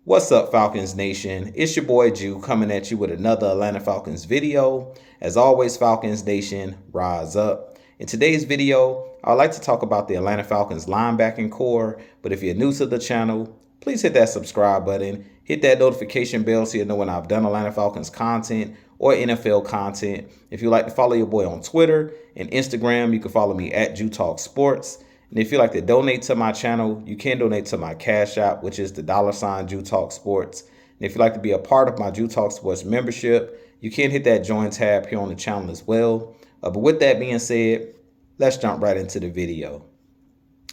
What's up, Falcons Nation? It's your boy Jew coming at you with another Atlanta Falcons video. As always, Falcons Nation, rise up. In today's video, I'd like to talk about the Atlanta Falcons linebacking core, but if you're new to the channel, please hit that subscribe button, hit that notification bell so you know when I've done Atlanta Falcons content or NFL content. If you'd like to follow your boy on Twitter and Instagram, you can follow me at Jew Talk Sports. And if you'd like to donate to my channel, you can donate to my Cash App, which is the $ Jew Talk Sports. And if you'd like to be a part of my Jew Talk Sports membership, you can hit that join tab here on the channel as well. But with that being said, let's jump right into the video.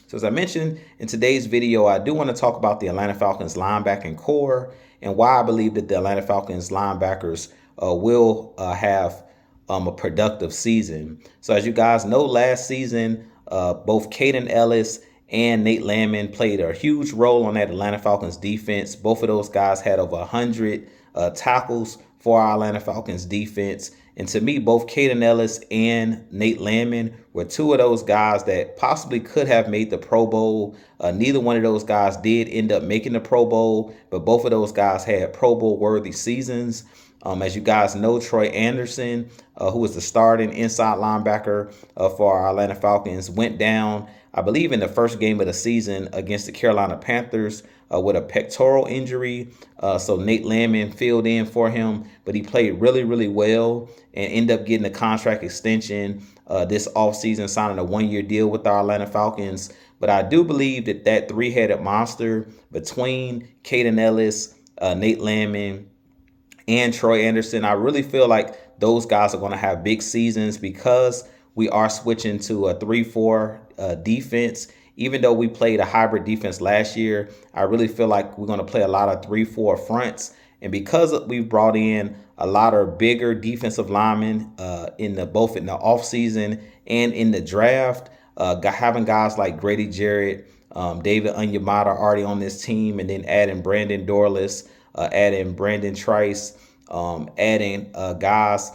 So as I mentioned in today's video, I do want to talk about the Atlanta Falcons linebacking core and why I believe that the Atlanta Falcons linebackers will have a productive season. So as you guys know, last season, both Caden Ellis and Nate Landman played a huge role on that Atlanta Falcons defense. Both of those guys had over 100 tackles for our Atlanta Falcons defense. And to me, both Caden Ellis and Nate Landman were two of those guys that possibly could have made the Pro Bowl. Neither one of those guys did end up making the Pro Bowl, but both of those guys had Pro Bowl worthy seasons. As you guys know, Troy Anderson, who was the starting inside linebacker for our Atlanta Falcons, went down, I believe, in the first game of the season against the Carolina Panthers with a pectoral injury. So Nate Landman filled in for him, but he played really, really well and ended up getting a contract extension this offseason, signing a one-year deal with our Atlanta Falcons. But I do believe that that three-headed monster between Caden Ellis, Nate Landman, and Troy Anderson, I really feel like those guys are going to have big seasons because we are switching to a 3-4 defense. Even though we played a hybrid defense last year, I really feel like we're going to play a lot of 3-4 fronts. And because we've brought in a lot of bigger defensive linemen both in the offseason and in the draft, having guys like Grady Jarrett, David Onyemata already on this team, and then adding Brandon Dorless, adding Brandon Trice, adding guys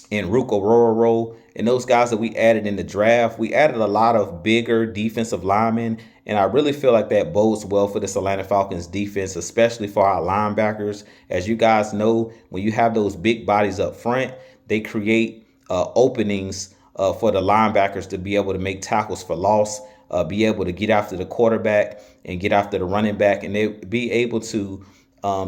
in Ruko Rororo, and those guys that we added in the draft. We added a lot of bigger defensive linemen, and I really feel like that bodes well for this Atlanta Falcons defense, especially for our linebackers. As you guys know, when you have those big bodies up front, they create openings for the linebackers to be able to make tackles for loss, be able to get after the quarterback and get after the running back, and they be able to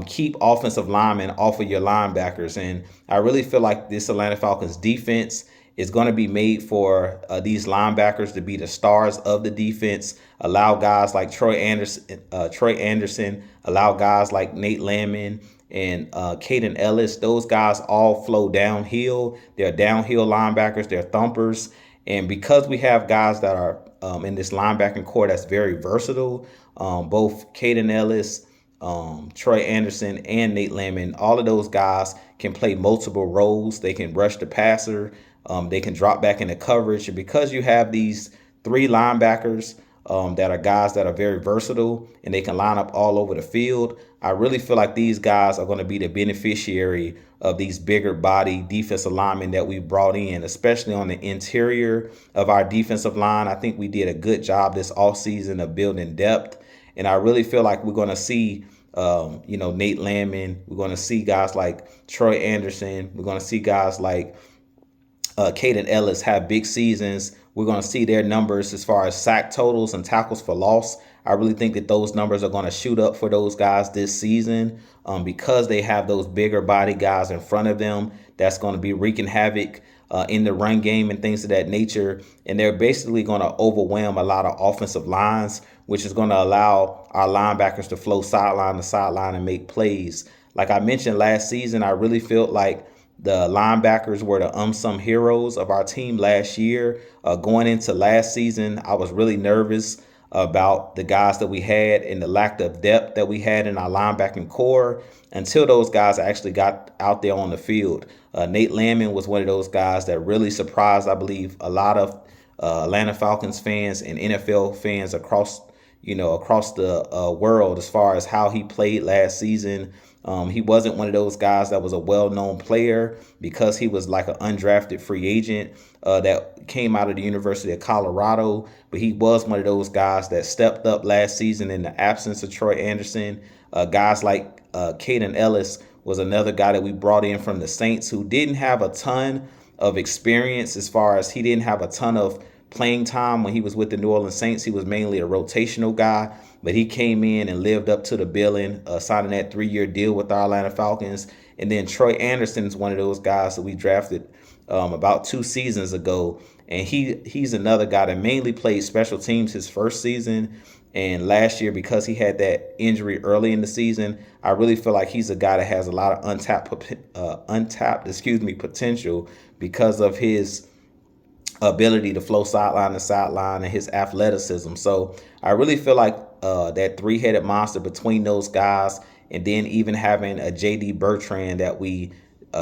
keep offensive linemen off of your linebackers. And I really feel like this Atlanta Falcons defense is going to be made for these linebackers to be the stars of the defense. Allow guys like Troy Anderson, allow guys like Nate Landman and Caden Ellis. Those guys all flow downhill. They're downhill linebackers. They're thumpers. And because we have guys that are in this linebacking core that's very versatile, both Caden Ellis, Troy Anderson, and Nate Landman, all of those guys can play multiple roles. They can rush the passer. They can drop back into coverage. And because you have these three linebackers that are guys that are very versatile and they can line up all over the field, I really feel like these guys are going to be the beneficiary of these bigger body defensive linemen that we brought in, especially on the interior of our defensive line. I think we did a good job this offseason of building depth. And I really feel like we're going to see, Nate Landman. We're going to see guys like Troy Anderson. We're going to see guys like Caden Ellis have big seasons. We're going to see their numbers as far as sack totals and tackles for loss. I really think that those numbers are going to shoot up for those guys this season because they have those bigger body guys in front of them that's going to be wreaking havoc in the run game and things of that nature. And they're basically going to overwhelm a lot of offensive lines, which is going to allow our linebackers to flow sideline to sideline and make plays. Like I mentioned last season, I really felt like the linebackers were the unsung heroes of our team last year. Going into last season, I was really nervous about the guys that we had and the lack of depth that we had in our linebacking core until those guys actually got out there on the field. Nate Landman was one of those guys that really surprised, I believe, a lot of Atlanta Falcons fans and NFL fans across the world as far as how he played last season. He wasn't one of those guys that was a well-known player because he was like an undrafted free agent that came out of the University of Colorado. But he was one of those guys that stepped up last season in the absence of Troy Anderson. Guys like Caden Ellis was another guy that we brought in from the Saints who didn't have a ton of experience as far as he didn't have a ton of playing time when he was with the New Orleans Saints. He was mainly a rotational guy, but he came in and lived up to the billing, signing that 3-year deal with our Atlanta Falcons. And then Troy Anderson is one of those guys that we drafted about 2 seasons ago. And he's another guy that mainly played special teams his first season. And last year, because he had that injury early in the season, I really feel like he's a guy that has a lot of untapped potential because of his ability to flow sideline to sideline and his athleticism. So I really feel like that three-headed monster between those guys, and then even having a JD Bertrand that we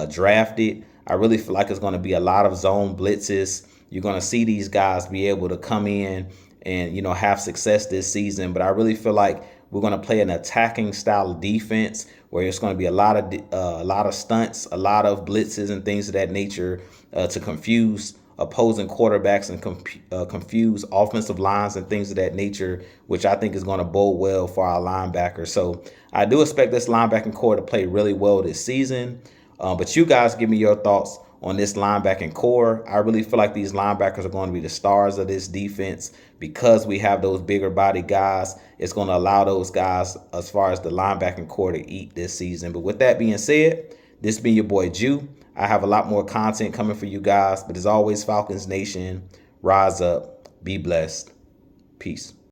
drafted, I really feel like it's going to be a lot of zone blitzes. You're going to see these guys be able to come in and, you know, have success this season. But I really feel like we're going to play an attacking style of defense where it's going to be a lot of stunts, a lot of blitzes and things of that nature to confuse opposing quarterbacks and confuse offensive lines and things of that nature, which I think is going to bode well for our linebackers. So I do expect this linebacking core to play really well this season. But you guys give me your thoughts on this linebacking core. I really feel like these linebackers are going to be the stars of this defense because we have those bigger body guys. It's going to allow those guys, as far as the linebacking core, to eat this season. But with that being said, this has been your boy Jew. I have a lot more content coming for you guys. But as always, Falcons Nation, rise up, be blessed. Peace.